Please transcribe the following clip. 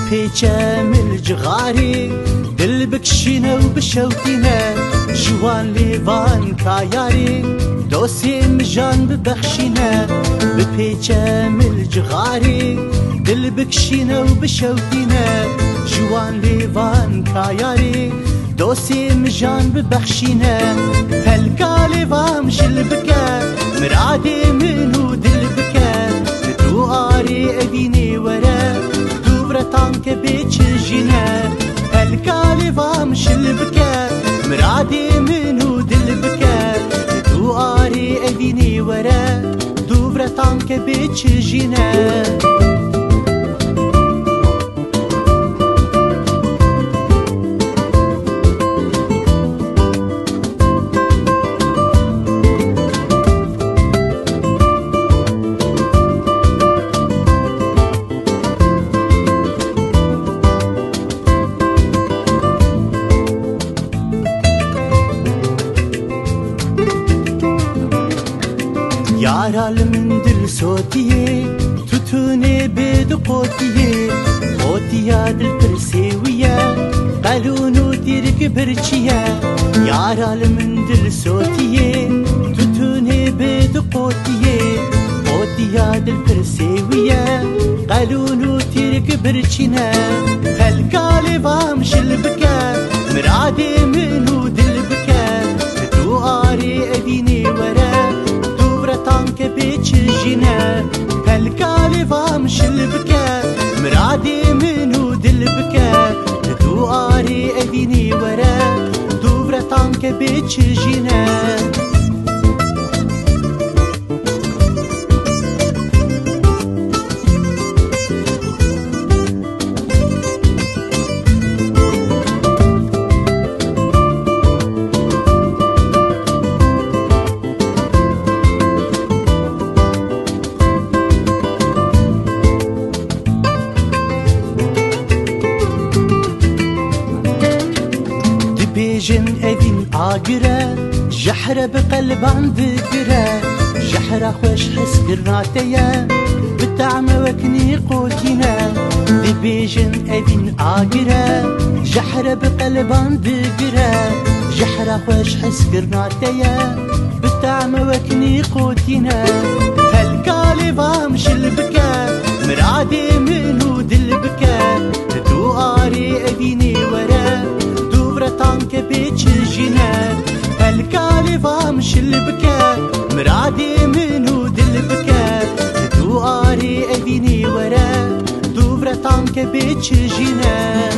بپیچم الجغاری دل بکشینه و بشوتینه جوان لیوان کایاری دوسیم جان ببخشینه بپیچم الجغاری دل بکشینه و بشوتینه جوان لیوان کایاری دوسیم جان ببخشینه هلکا لیوان شل بکه مرادی منو دل بکه تو آری ابینی وره تانك بيتشجينا الكالي فامش البكا مرادي منو دلبكا دواري ابيني ورا دوبرة تانك بيتشجينا یارال من دل صوتیه توتوني بيد قوتیه قوتیا دل ترسیویه قلونو تیرک برچیه یارال من دل صوتیه توتوني بيد قوتیه قوتیا دل ترسیویه قلونو تیرک برچینه هلکالی وامش البکه مرادی منو دل بکه تو آری ابینی وره تانك بيتشجينا هالكالي فامش البكا مرادي منو دلبكا دواري ابيني ورا دوبرة تانك بيتشجينا بيجن اذن آقرة جحرة بقلبان ذكرة جحرة خوش حس قرناتيا بتعم وكني قوتنا دي بيجن اذن آقرة جحرة بقلبان ذكرة جحرة خوش حس قرناتيا بتعم وكني قوتنا هالكالي فامش البكا مرادي منو دلبكا دواري ابيني ورا تانك بيتشجينا هالكالي فامش البكا مرادي منو دلبكا دواري ابيني ورا دوبرة تانك بيتشجينا